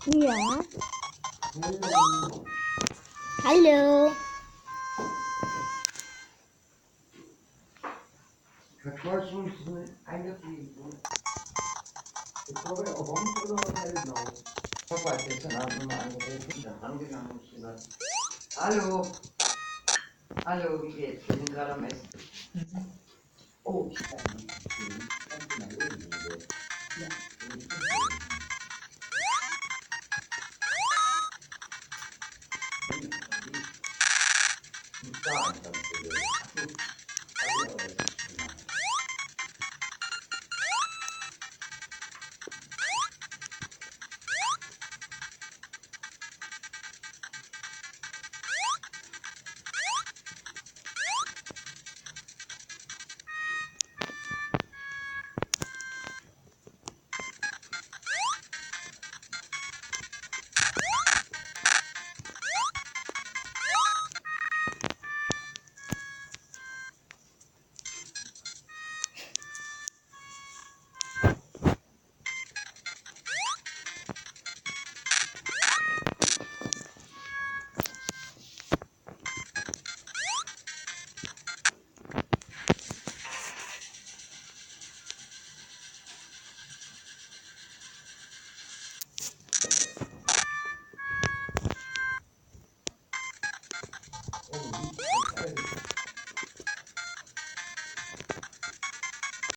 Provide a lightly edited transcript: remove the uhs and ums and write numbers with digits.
Ja. Hallo. Hallo. Verkehrschancen eingeflogen. Ich glaube, orange oder hellblau. Papa hat gestern Abend nochmal angerufen, dann rangegangen und gesagt, hallo, hallo, wie geht's? Wir sind gerade am Essen. Oh, ich kann nicht verstehen. Kannst du mal reden, bitte? Ja, ich kann reden. Nicht da, kannst du reden. Ach so, hab ich auch was.